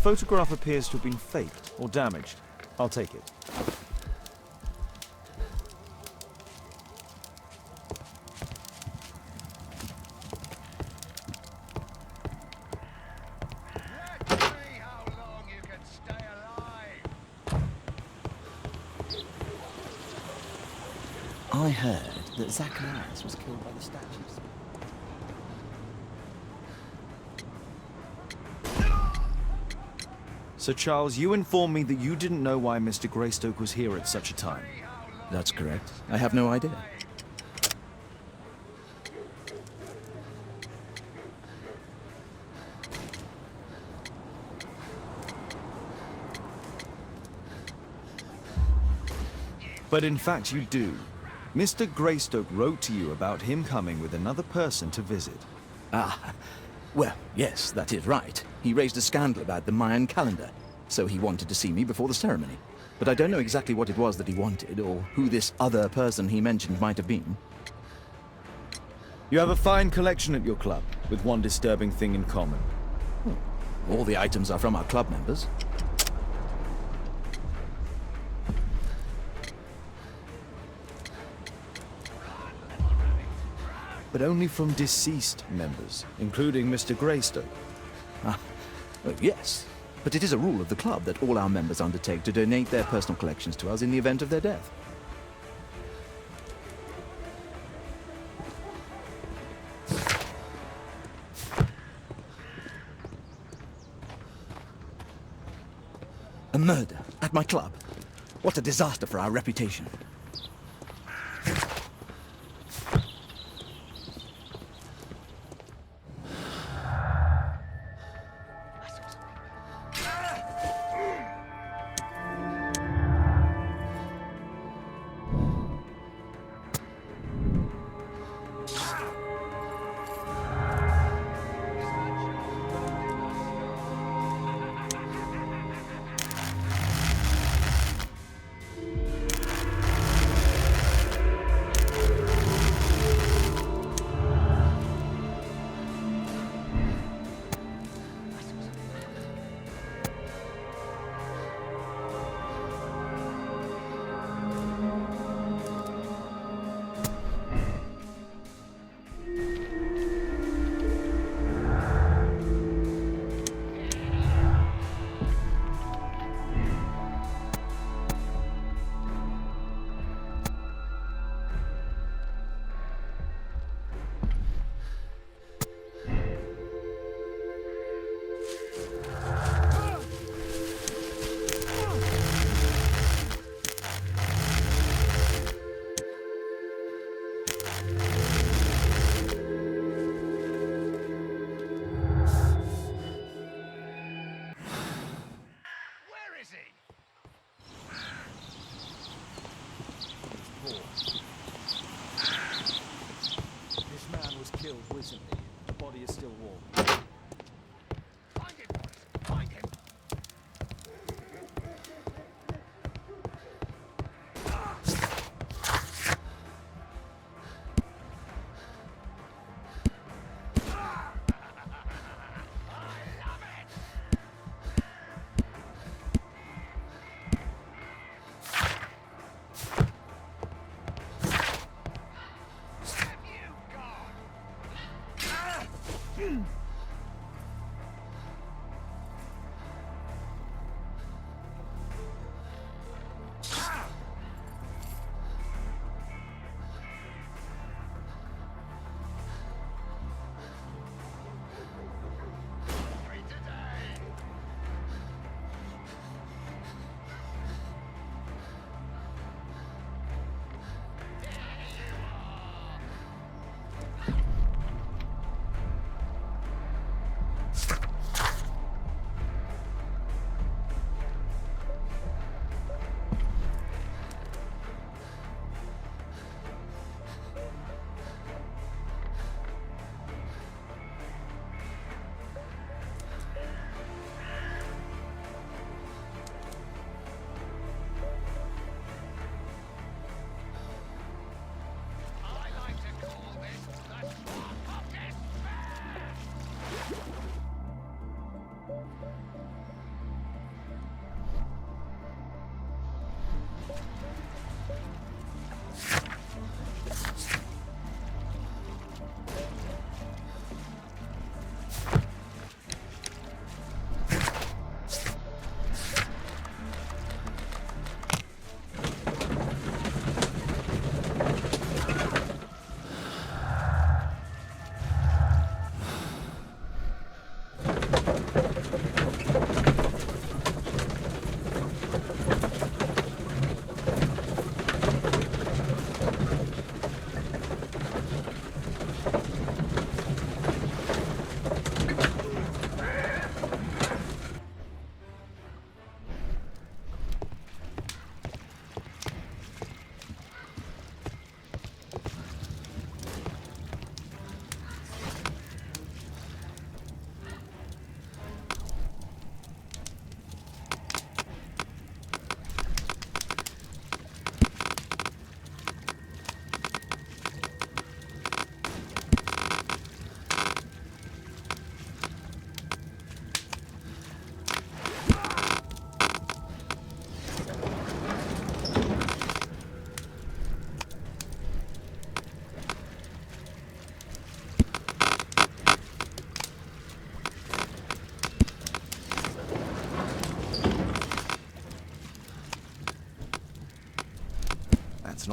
photograph appears to have been faked or damaged. I'll take it. Let's see how long you can stay alive. I heard that Zacharias was killed by the statues. Sir Charles, you informed me that you didn't know why Mr. Greystoke was here at such a time. That's correct. I have no idea. But in fact you do. Mr. Greystoke wrote to you about him coming with another person to visit. Ah, well, yes, that is right. He raised a scandal about the Mayan calendar, so he wanted to see me before the ceremony. But I don't know exactly what it was that he wanted, or who this other person he mentioned might have been. You have a fine collection at your club, with one disturbing thing in common. All the items are from our club members. But only from deceased members, including Mr. Greystoke. Ah, well, yes. But it is a rule of the club that all our members undertake to donate their personal collections to us in the event of their death. A murder at my club. What a disaster for our reputation.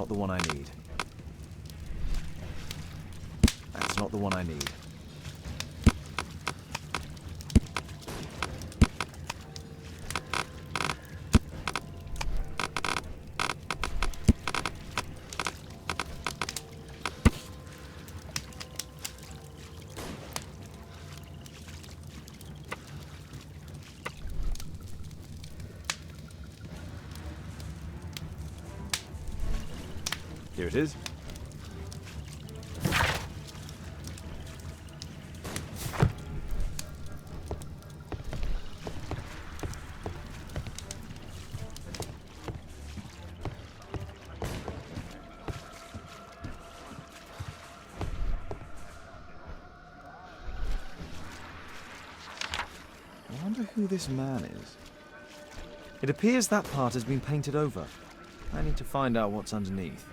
not the one I need. That's not the one I need. Here it is. I wonder who this man is. It appears that part has been painted over. I need to find out what's underneath.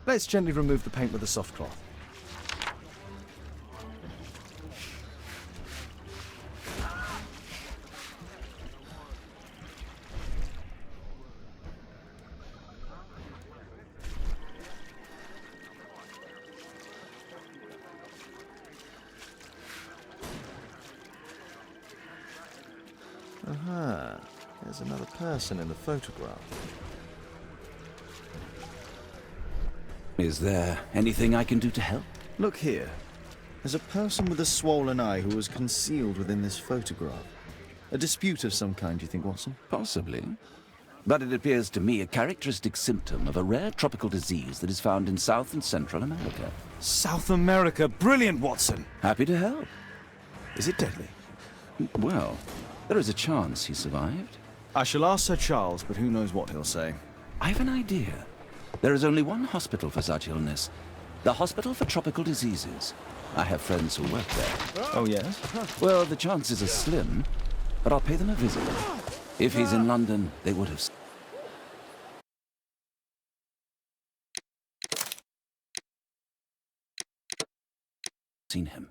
Let's gently remove the paint with a soft cloth. Aha, there's another person in the photograph. Is there anything I can do to help? Look here. There's a person with a swollen eye who was concealed within this photograph. A dispute of some kind, do you think, Watson? Possibly. But it appears to me a characteristic symptom of a rare tropical disease that is found in South and Central America. South America! Brilliant, Watson! Happy to help. Is it deadly? Well, there is a chance he survived. I shall ask Sir Charles, but who knows what he'll say. I have an idea. There is only one hospital for such illness. The Hospital for Tropical Diseases. I have friends who work there. Oh, yes? Well, the chances are slim, but I'll pay them a visit. If he's in London, they would have seen him.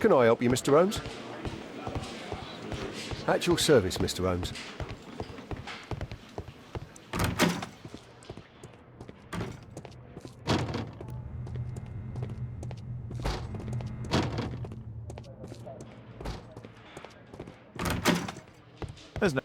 Can I help you, Mr. Holmes? At your service, Mr. Holmes. There's no...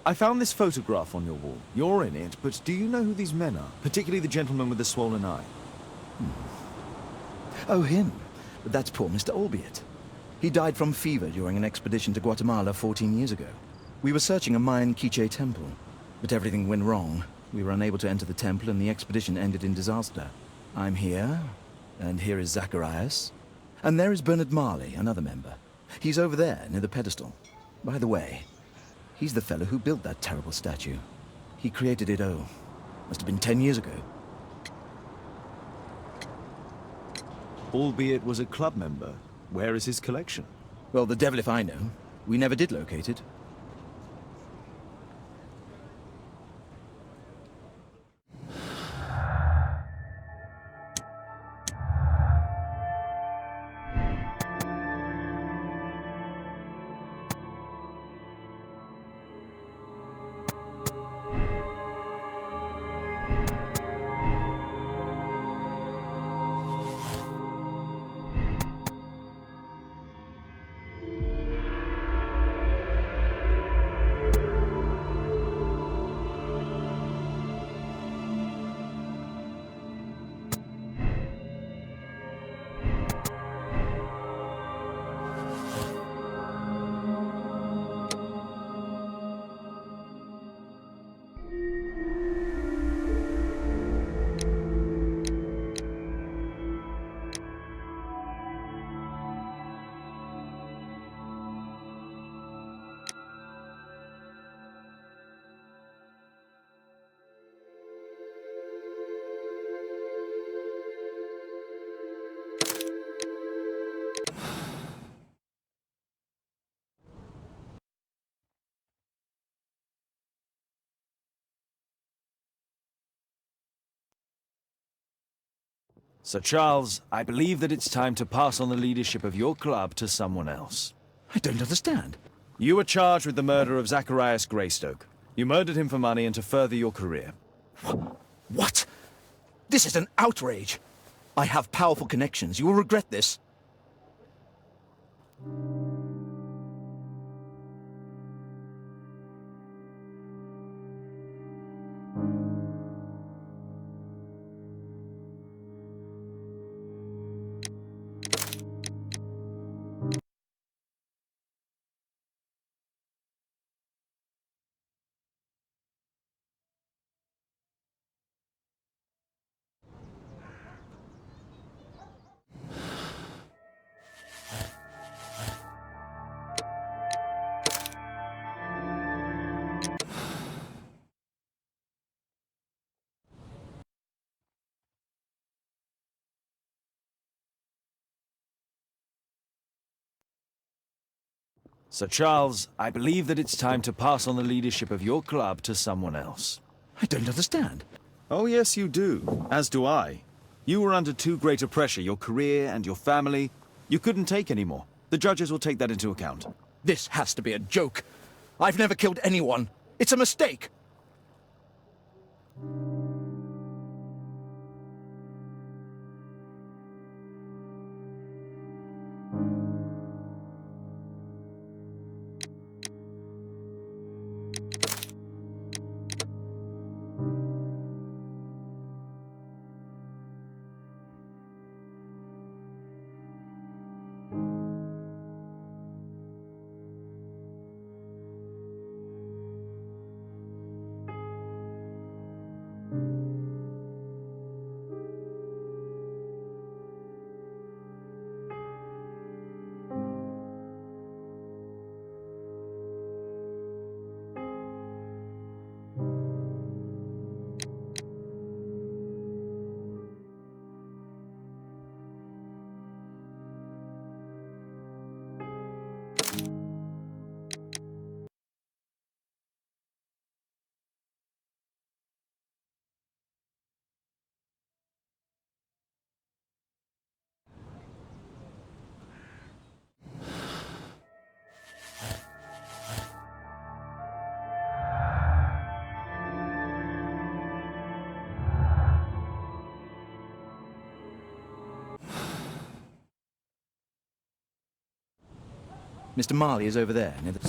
I found this photograph on your wall. You're in it, but do you know who these men are? Particularly the gentleman with the swollen eye. Oh, him. But that's poor Mr. Albiot. He died from fever during an expedition to Guatemala 14 years ago. We were searching a Mayan Quiche temple, but everything went wrong. We were unable to enter the temple and the expedition ended in disaster. I'm here, and here is Zacharias. And there is Bernard Marley, another member. He's over there, near the pedestal. By the way, he's the fellow who built that terrible statue. He created it, must have been 10 years ago. Albeit was a club member. Where is his collection? Well, the devil if I know. We never did locate it. Sir Charles, I believe that it's time to pass on the leadership of your club to someone else. I don't understand. You were charged with the murder of Zacharias Greystoke. You murdered him for money and to further your career. What? This is an outrage. I have powerful connections. You will regret this. Sir Charles, I believe that it's time to pass on the leadership of your club to someone else. I don't understand. Oh, yes, you do. As do I. You were under too great a pressure, your career and your family. You couldn't take any more. The judges will take that into account. This has to be a joke. I've never killed anyone. It's a mistake. Mr. Marley is over there, near the...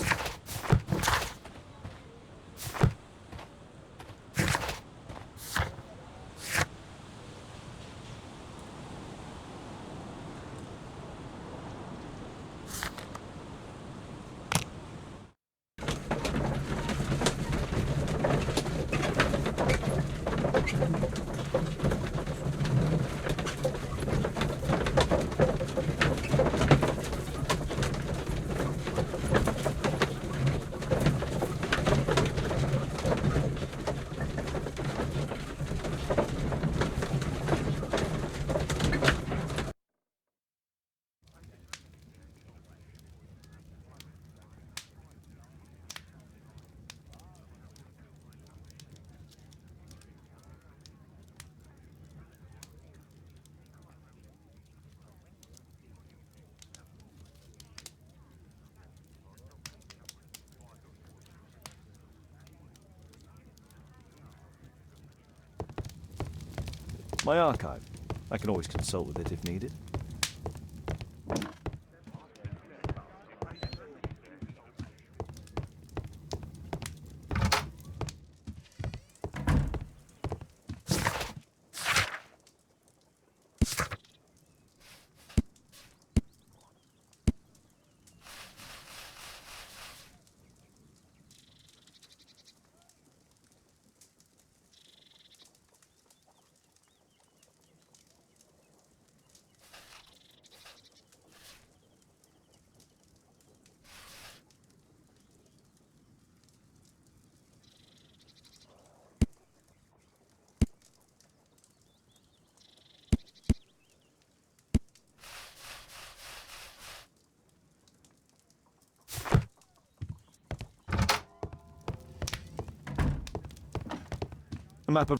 My archive. I can always consult with it if needed. A map of...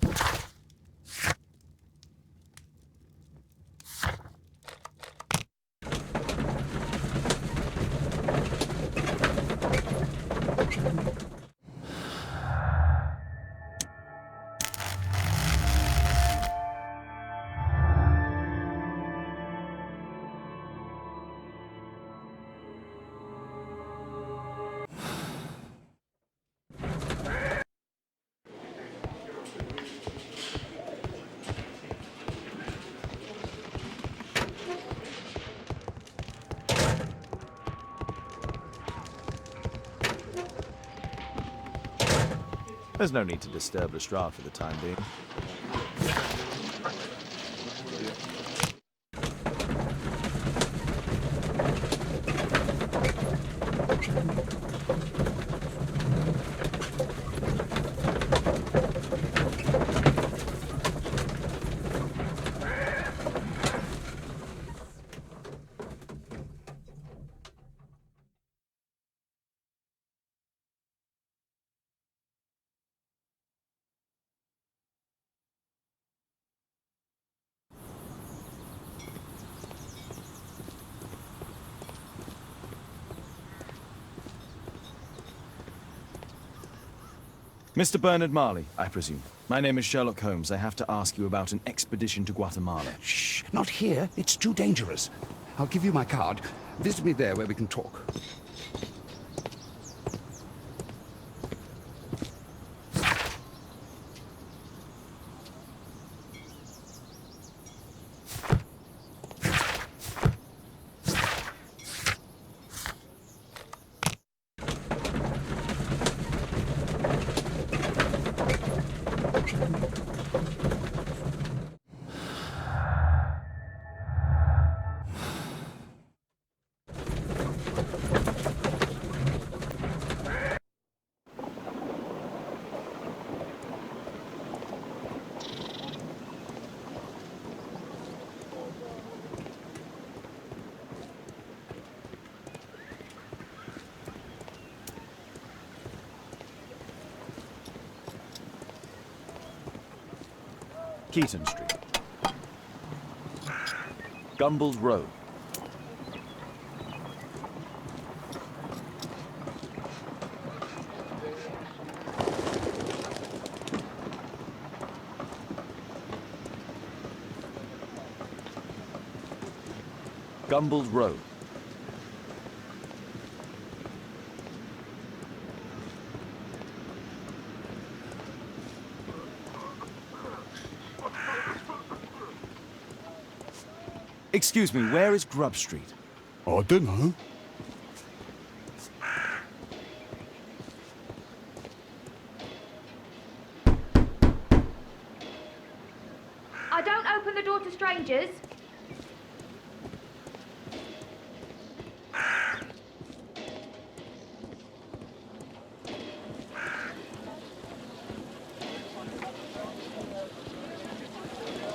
There's no need to disturb Lestrade for the time being. Mr. Bernard Marley, I presume. My name is Sherlock Holmes. I have to ask you about an expedition to Guatemala. Shh, not here. It's too dangerous. I'll give you my card. Visit me there where we can talk. Keaton Street. Gumballs Road. Gumballs Road. Excuse me, where is Grub Street? I don't know. I don't open the door to strangers.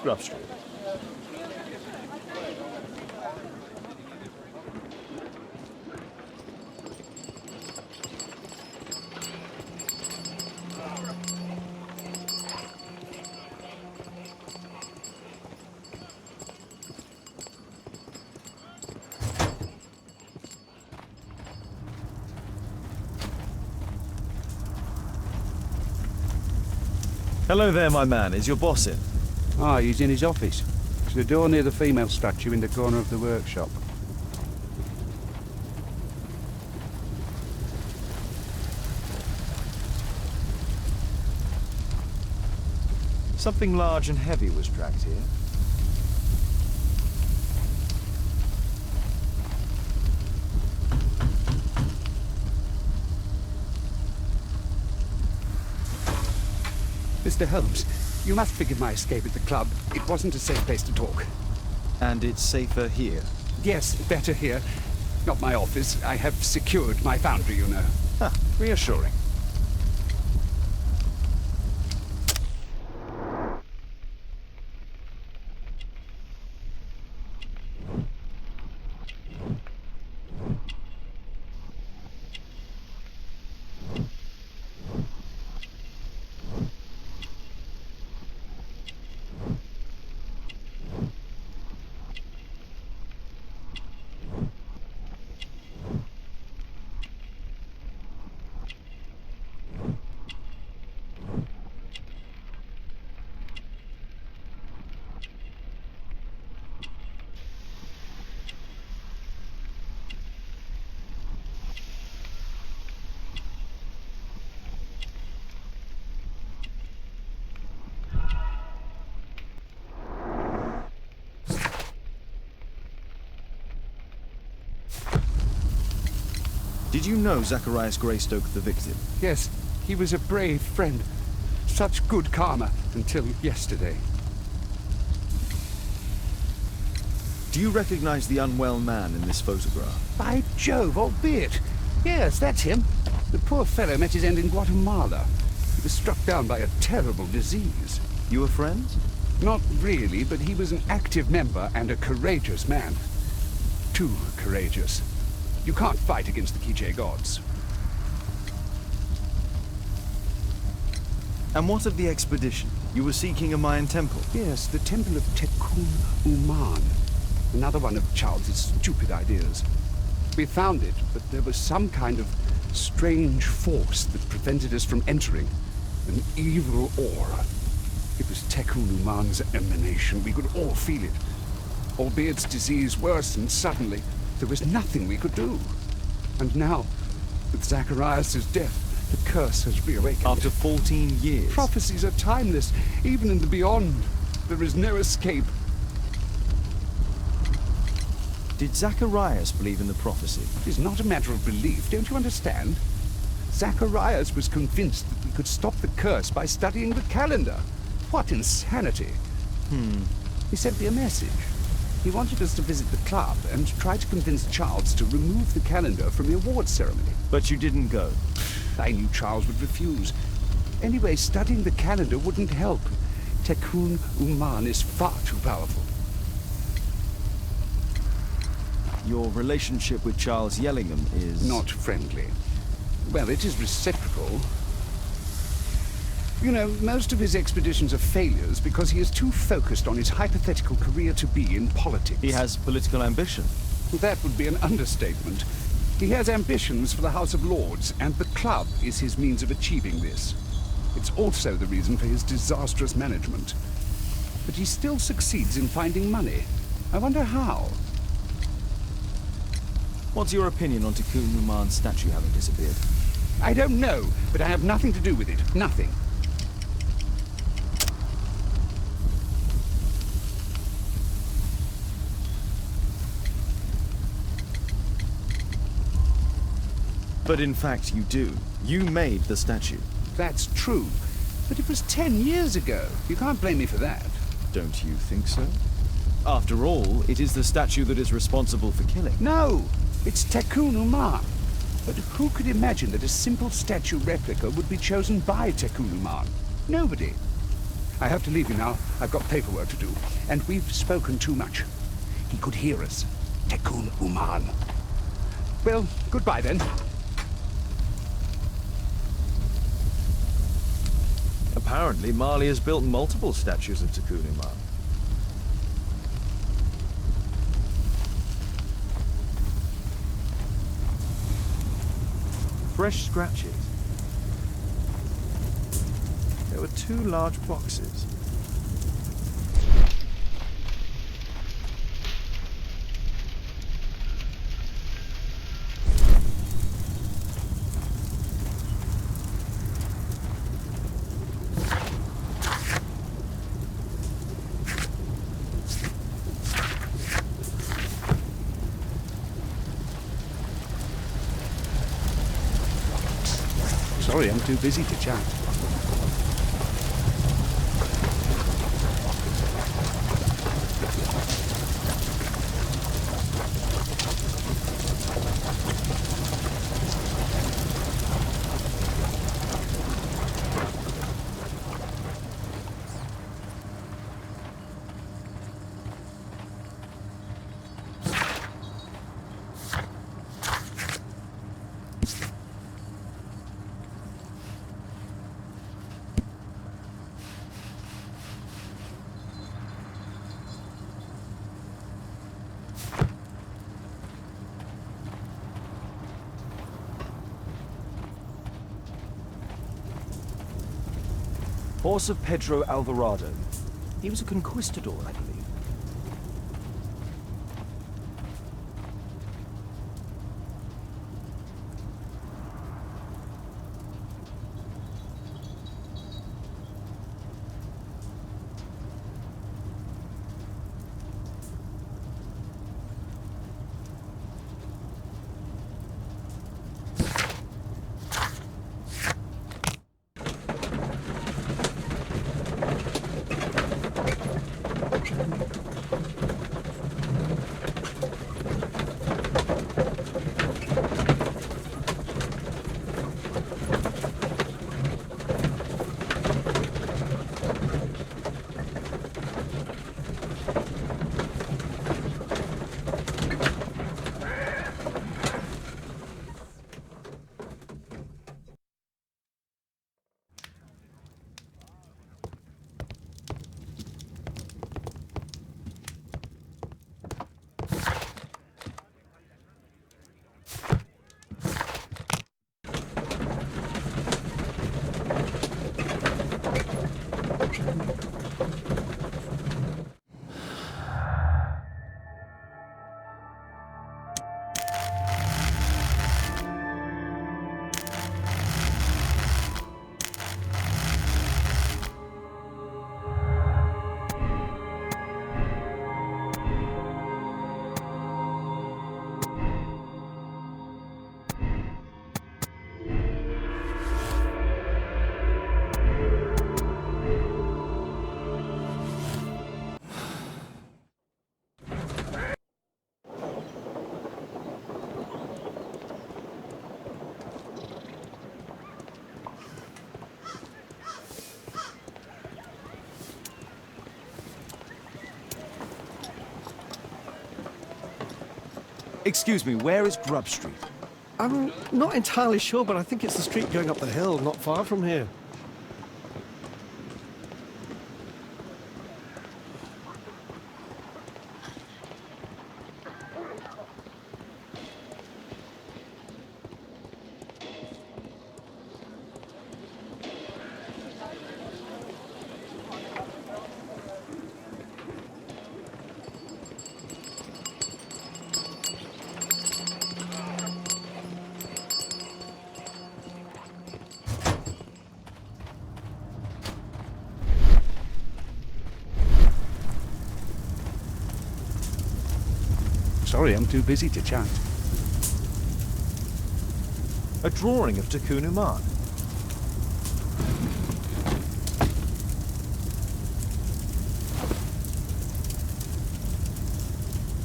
Grub Street. Hello there, my man. Is your boss in? Ah, he's in his office. It's the door near the female statue in the corner of the workshop. Something large and heavy was dragged here. Mr. Holmes, you must forgive my escape at the club. It wasn't a safe place to talk. And it's safer here. Yes, better here. Not my office. I have secured my foundry, you know. Reassuring. Did you know Zacharias Greystoke, the victim? Yes, he was a brave friend. Such good karma until yesterday. Do you recognize the unwell man in this photograph? By Jove, albeit. Yes, that's him. The poor fellow met his end in Guatemala. He was struck down by a terrible disease. You were friends? Not really, but he was an active member and a courageous man. Too courageous. You can't fight against the Quiche gods. And what of the expedition? You were seeking a Mayan temple. Yes, the temple of Tekun Uman. Another one of Charles's stupid ideas. We found it, but there was some kind of strange force that prevented us from entering. An evil aura. It was Tekun Uman's emanation. We could all feel it. Albeit its disease worsened suddenly, there was nothing we could do. And now, with Zacharias' death, the curse has reawakened. After 14 years. Prophecies are timeless, even in the beyond. There is no escape. Did Zacharias believe in the prophecy? It is not a matter of belief, don't you understand? Zacharias was convinced that we could stop the curse by studying the calendar. What insanity! He sent me a message. He wanted us to visit the club and try to convince Charles to remove the calendar from the awards ceremony. But you didn't go. I knew Charles would refuse. Anyway, studying the calendar wouldn't help. Tekun Uman is far too powerful. Your relationship with Charles Yellingham is... Not friendly. Well, it is reciprocal. You know, most of his expeditions are failures because he is too focused on his hypothetical career to be in politics. He has political ambition. That would be an understatement. He has ambitions for the House of Lords, and the club is his means of achieving this. It's also the reason for his disastrous management. But he still succeeds in finding money. I wonder how. What's your opinion on Tekun Uman's statue having disappeared? I don't know, but I have nothing to do with it. Nothing. But in fact you do. You made the statue. That's true. But it was 10 years ago. You can't blame me for that. Don't you think so? After all, it is the statue that is responsible for killing. No! It's Tekun Uman. But who could imagine that a simple statue replica would be chosen by Tekun Uman? Nobody. I have to leave you now. I've got paperwork to do. And we've spoken too much. He could hear us. Tekun Uman. Well, goodbye then. Apparently, Marley has built multiple statues of Tekun Uman. Fresh scratches. There were 2 large boxes. Sorry, I'm too busy to chat. Horse of Pedro Alvarado. He was a conquistador, I believe. Excuse me, where is Grub Street? I'm not entirely sure, but I think it's the street going up the hill, not far from here. Sorry, I'm too busy to chat. A drawing of Tikkun Uman.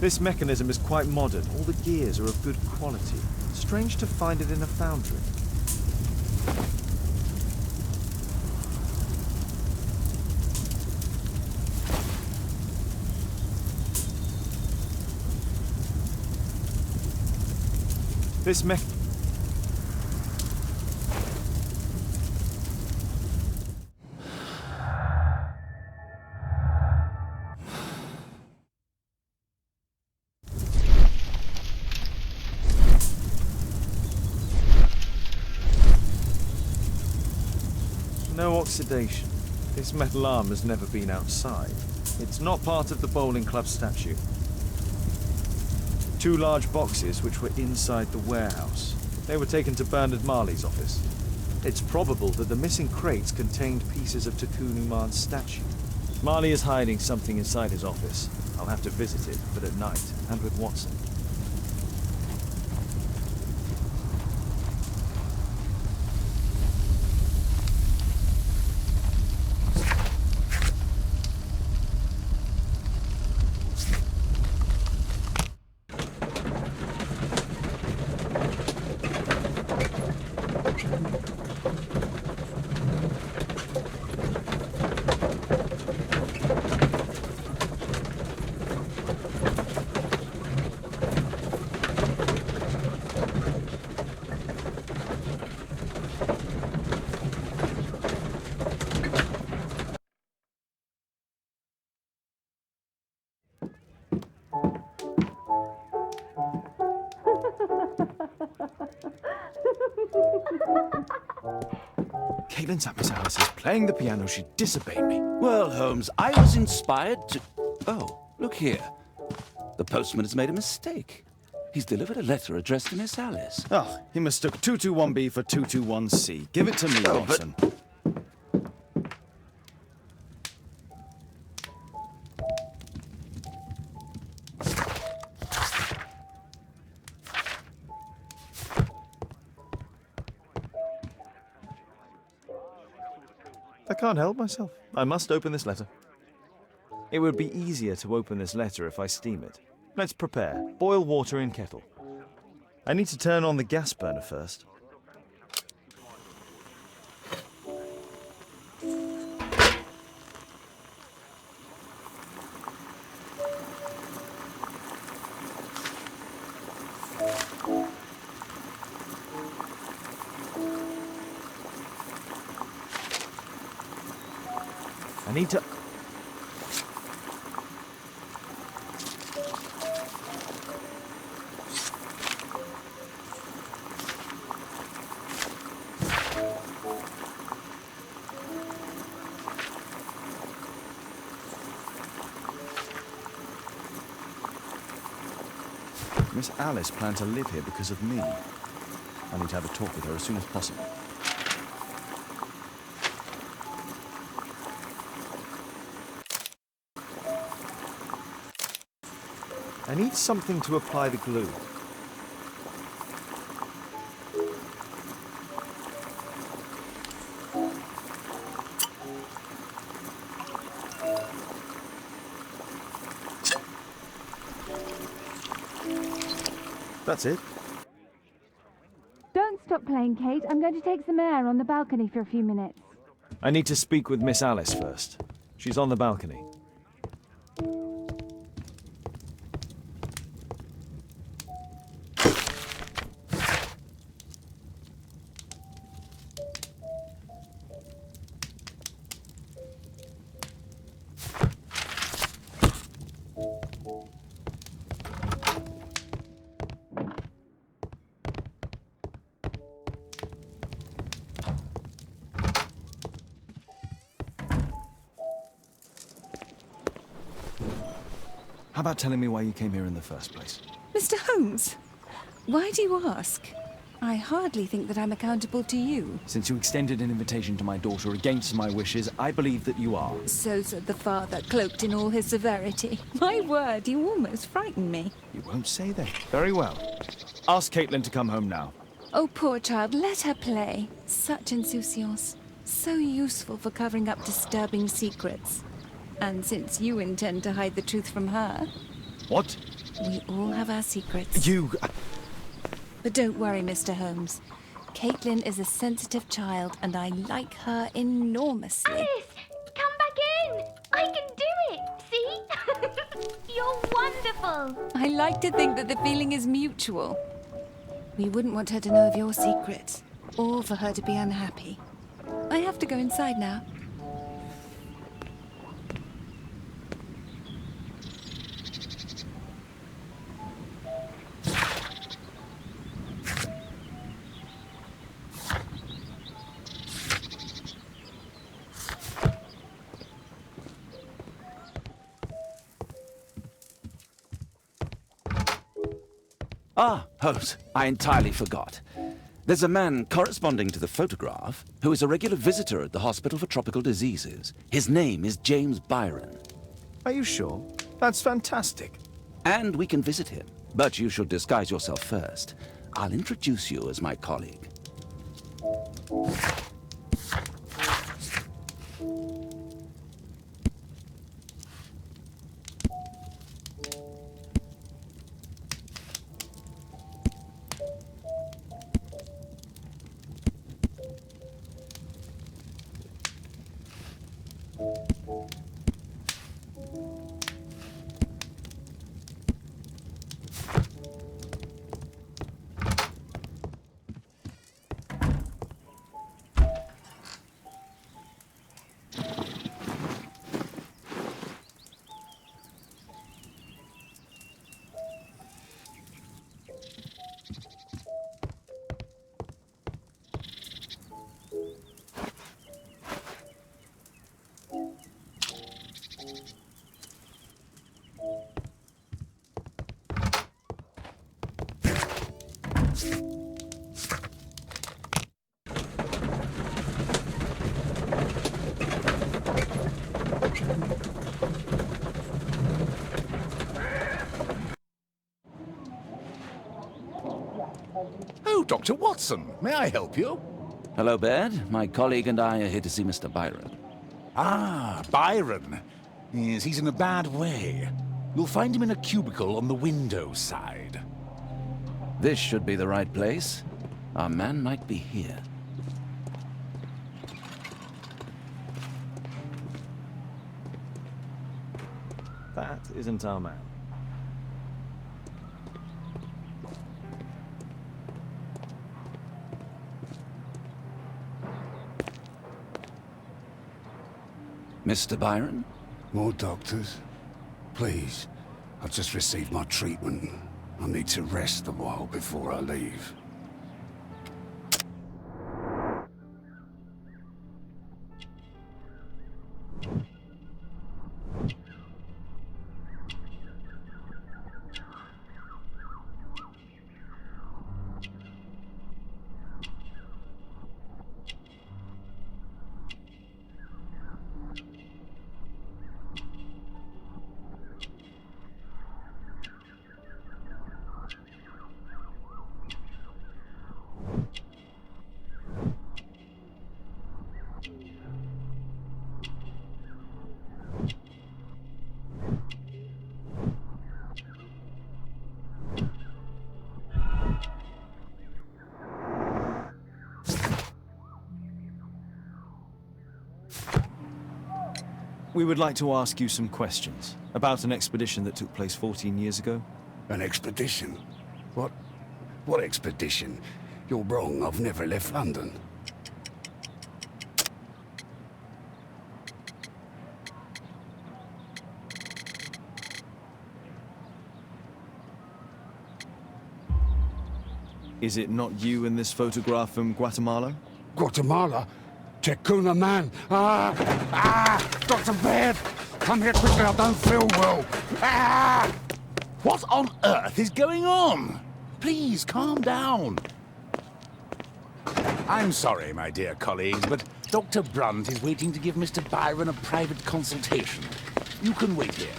This mechanism is quite modern. All the gears are of good quality. Strange to find it in a foundry. This mech... No oxidation. This metal arm has never been outside. It's not part of the bowling club statue. 2 large boxes which were inside the warehouse. They were taken to Bernard Marley's office. It's probable that the missing crates contained pieces of Tikkun Uman's statue. Marley is hiding something inside his office. I'll have to visit it, but at night, and with Watson. Caitlin's at Miss Alice's playing the piano. She disobeyed me. Well, Holmes, I was inspired to... Oh, look here. The postman has made a mistake. He's delivered a letter addressed to Miss Alice. Oh, he mistook 221B for 221C. Give it to me, Oh, Watson. I can't help myself. I must open this letter. It would be easier to open this letter if I steam it. Let's prepare. Boil water in kettle. I need to turn on the gas burner first. I need to... Miss Alice planned to live here because of me. I need to have a talk with her as soon as possible. I need something to apply the glue. That's it. Don't stop playing, Kate. I'm going to take some air on the balcony for a few minutes. I need to speak with Miss Alice first. She's on the balcony. How about telling me why you came here in the first place? Mr. Holmes, why do you ask? I hardly think that I'm accountable to you. Since you extended an invitation to my daughter against my wishes, I believe that you are. So said the father, cloaked in all his severity. My word, you almost frightened me. You won't say that. Very well. Ask Caitlin to come home now. Oh, poor child, let her play. Such insouciance. So useful for covering up disturbing secrets. And since you intend to hide the truth from her... What? We all have our secrets. You... But don't worry, Mr. Holmes. Caitlin is a sensitive child, and I like her enormously. Alice, come back in. I can do it. See? You're wonderful. I like to think that the feeling is mutual. We wouldn't want her to know of your secrets, or for her to be unhappy. I have to go inside now. Ah, Holmes, I entirely forgot. There's a man corresponding to the photograph who is a regular visitor at the Hospital for Tropical Diseases. His name is James Byron. Are you sure? That's fantastic. And we can visit him. But you should disguise yourself first. I'll introduce you as my colleague. Dr. Watson. May I help you? Hello, Baird. My colleague and I are here to see Mr. Byron. Ah, Byron. Yes, he's in a bad way. You'll find him in a cubicle on the window side. This should be the right place. Our man might be here. That isn't our man. Mr. Byron? More doctors? Please. I've just received my treatment. I need to rest a while before I leave. We would like to ask you some questions about an expedition that took place 14 years ago. An expedition? What expedition? You're wrong, I've never left London. Is it not you in this photograph from Guatemala? Guatemala? Tecuna man! Dr. Baird! Come here quickly, I don't feel well! What on earth is going on? Please, calm down. I'm sorry, my dear colleagues, but Dr. Brunt is waiting to give Mr. Byron a private consultation. You can wait here.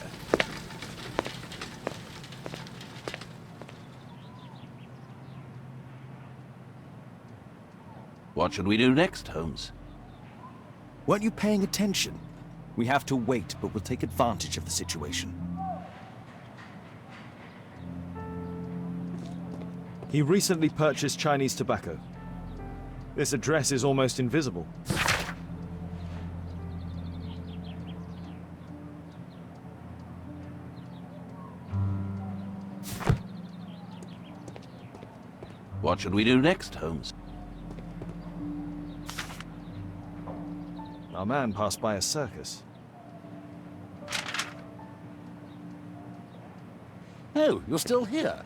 What should we do next, Holmes? Weren't you paying attention? We have to wait, but we'll take advantage of the situation. He recently purchased Chinese tobacco. This address is almost invisible. What should we do next, Holmes? Our man passed by a circus. Oh, you're still here?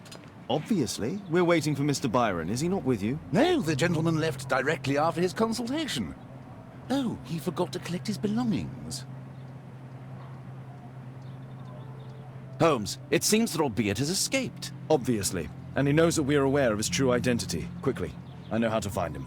Obviously. We're waiting for Mr. Byron. Is he not with you? No, the gentleman left directly after his consultation. Oh, he forgot to collect his belongings. Holmes, it seems that Albeit has escaped. Obviously. And he knows that we are aware of his true identity. Quickly. I know how to find him.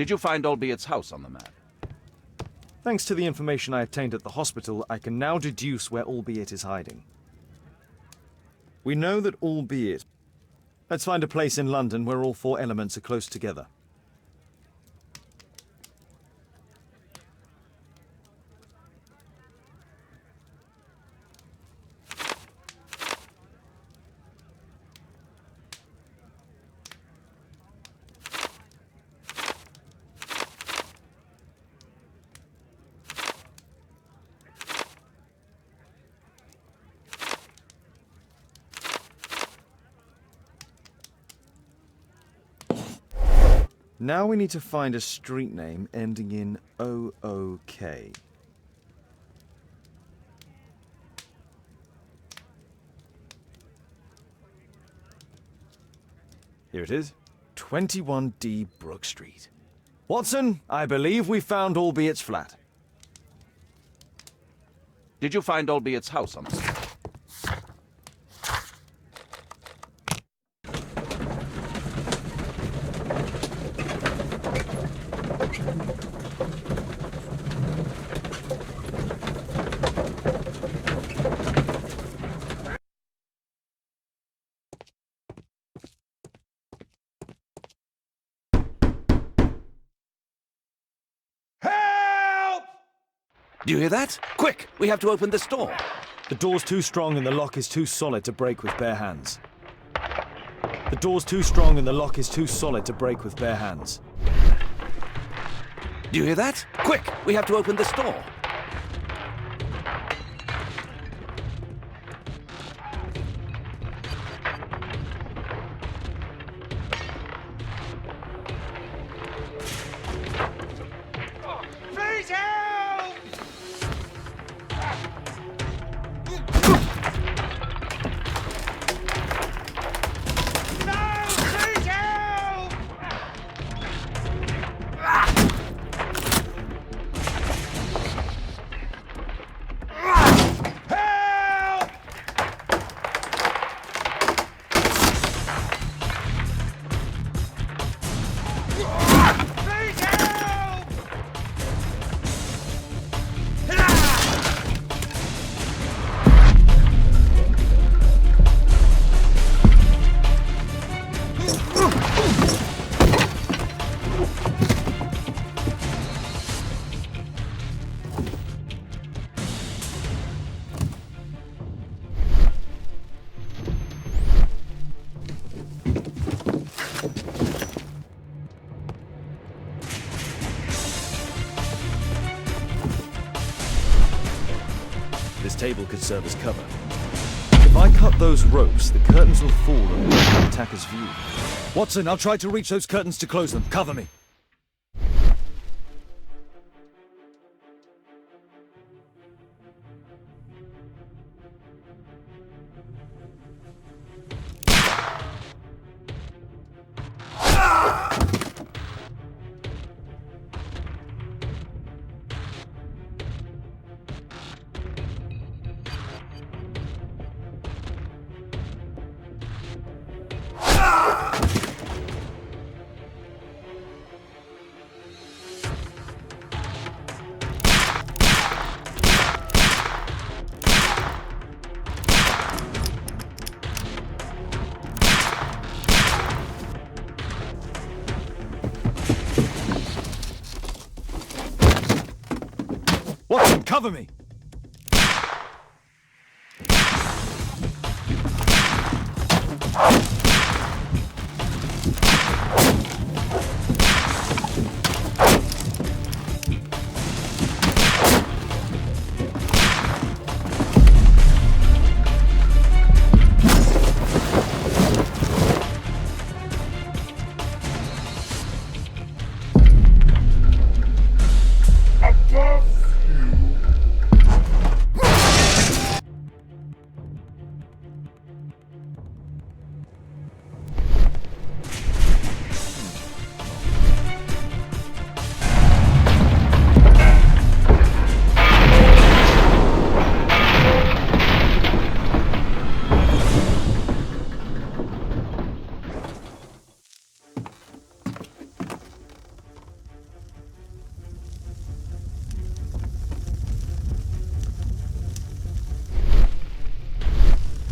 Did you find Albiet's house on the map? Thanks to the information I obtained at the hospital, I can now deduce where Albiet is hiding. We know that Albiet... Let's find a place in London where all four elements are close together. Now we need to find a street name ending in OOK. Here it is. 21D Brook Street. Watson, I believe we found Albiet's flat. Did you find Albiet's house on the map? Do you hear that? Quick! We have to open this door. The door's too strong and the lock is too solid to break with bare hands. The door's too strong and the lock is too solid to break with bare hands. Do you hear that? Quick! We have to open this door. Please help! No! Please help! Help! Please help! This table could serve as cover. If I cut those ropes, the curtains will fall and block the attacker's view. Watson, I'll try to reach those curtains to close them. Cover me. Watson, cover me!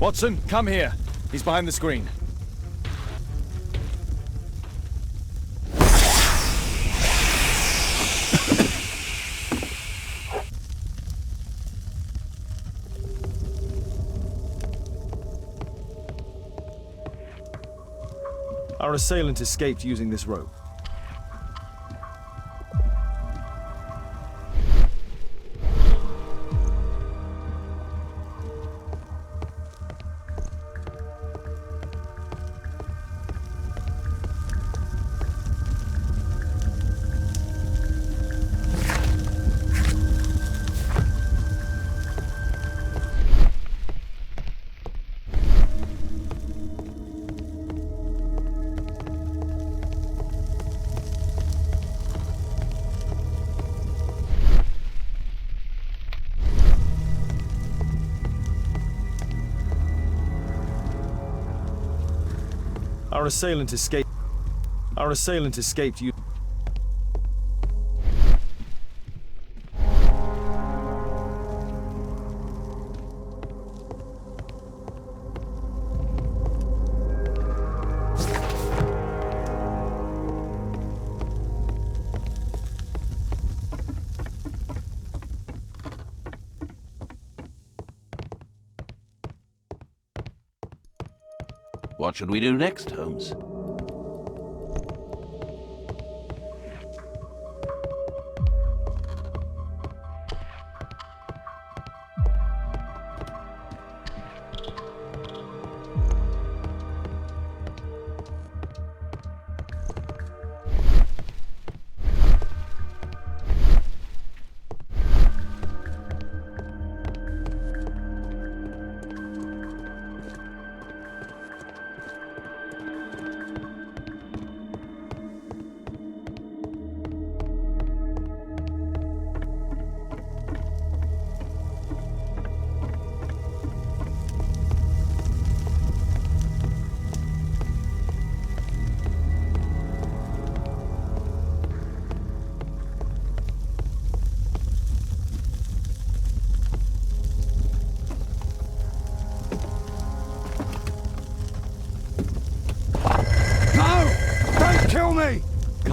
Watson, come here. He's behind the screen. Our assailant escaped using this rope. Our assailant escaped. Our assailant escaped you. What should we do next, Holmes?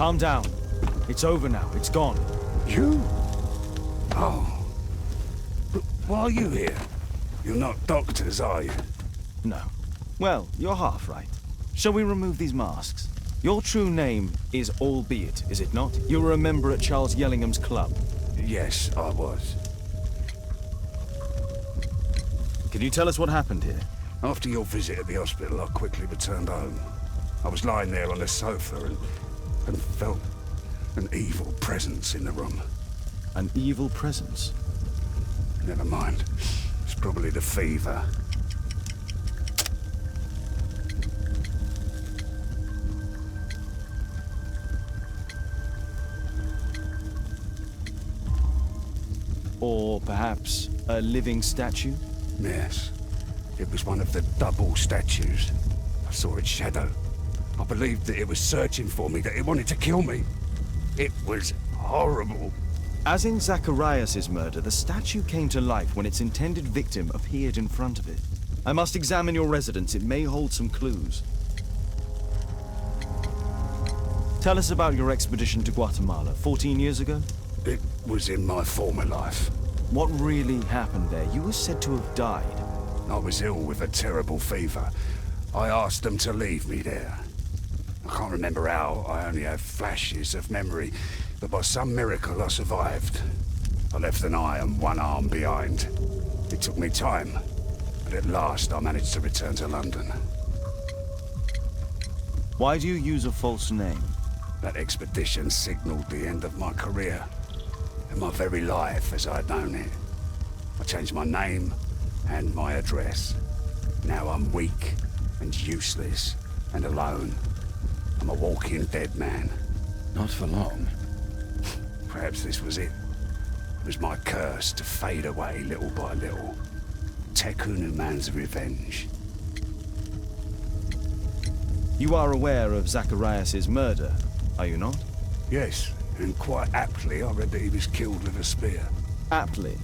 Calm down. It's over now. It's gone. You? Oh. But why are you here? You're not doctors, are you? No. Well, you're half right. Shall we remove these masks? Your true name is Albeit, is it not? You were a member at Charles Yellingham's club. Yes, I was. Can you tell us what happened here? After your visit at the hospital, I quickly returned home. I was lying there on the sofa and felt an evil presence in the room. An evil presence? Never mind. It's probably the fever. Or perhaps a living statue? Yes. It was one of the double statues. I saw its shadow. I believed that it was searching for me, that it wanted to kill me. It was horrible. As in Zacharias' murder, the statue came to life when its intended victim appeared in front of it. I must examine your residence. It may hold some clues. Tell us about your expedition to Guatemala 14 years ago. It was in my former life. What really happened there? You were said to have died. I was ill with a terrible fever. I asked them to leave me there. I can't remember how. I only have flashes of memory. But by some miracle, I survived. I left an eye and one arm behind. It took me time. But at last, I managed to return to London. Why do you use a false name? That expedition signaled the end of my career. And my very life as I'd known it. I changed my name and my address. Now I'm weak and useless and alone. I'm a walking dead man. Not for long. Perhaps this was it. It was my curse to fade away little by little. Tekunu man's revenge. You are aware of Zacharias' murder, are you not? Yes, and quite aptly I read that he was killed with a spear. Aptly.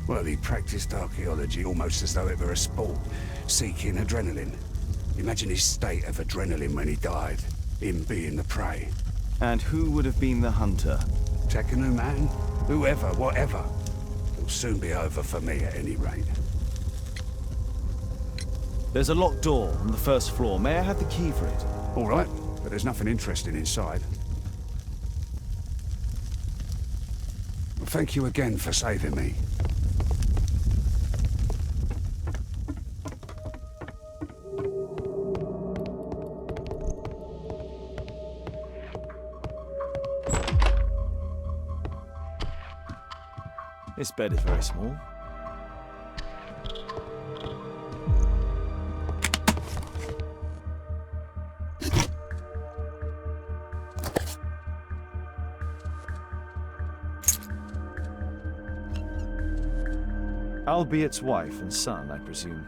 Well, he practiced archaeology almost as though it were a sport, seeking adrenaline. Imagine his state of adrenaline when he died, him being the prey. And who would have been the hunter? Tekunu man, whoever, whatever. It'll soon be over for me at any rate. There's a locked door on the first floor. May I have the key for it? All right, but there's nothing interesting inside. Well, thank you again for saving me. This bed is very small. Albiet's wife and son, I presume.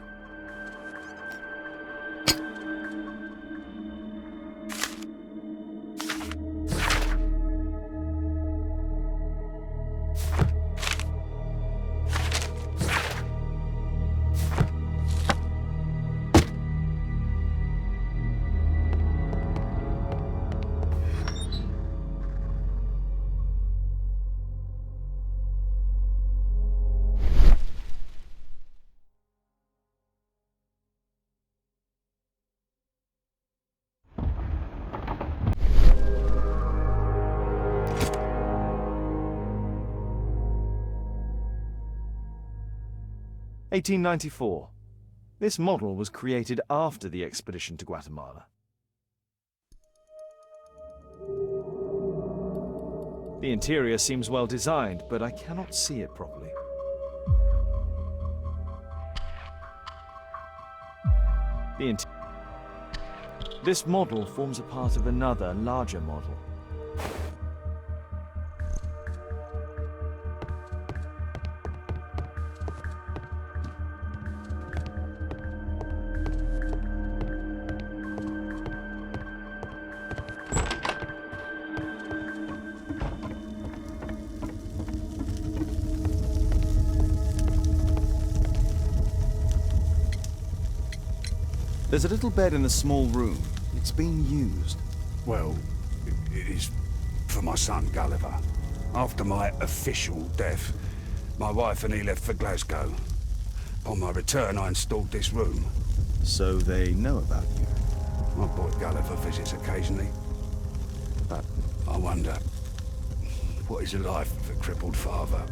(1894). This model was created after the expedition to Guatemala. The interior seems well designed, but I cannot see it properly. This model forms a part of another, larger model. There's a little bed in a small room. It's been used. Well, it is for my son, Gulliver. After my official death, my wife and he left for Glasgow. On my return, I installed this room. So they know about you? My boy Gulliver visits occasionally. But I wonder, what is a life with a crippled father?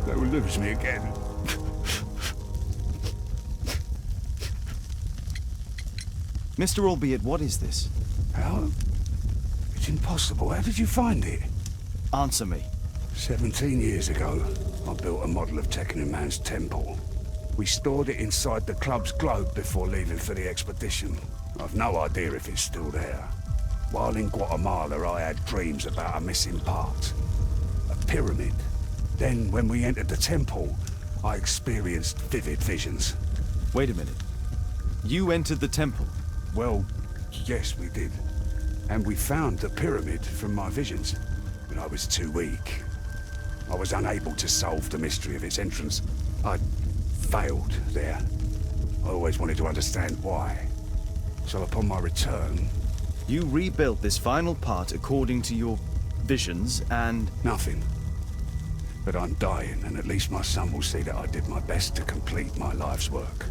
They will lose me again. Mr. Albiet, what is this? How? It's impossible. How did you find it? Answer me. 17 years ago, I built a model of Tekunu Man's temple. We stored it inside the club's globe before leaving for the expedition. I've no idea if it's still there. While in Guatemala, I had dreams about a missing part. A pyramid. Then, when we entered the temple, I experienced vivid visions. Wait a minute. You entered the temple? Well, yes, we did. And we found the pyramid from my visions. But I was too weak. I was unable to solve the mystery of its entrance. I failed there. I always wanted to understand why. So upon my return... You rebuilt this final part according to your visions and... Nothing. But I'm dying, and at least my son will see that I did my best to complete my life's work.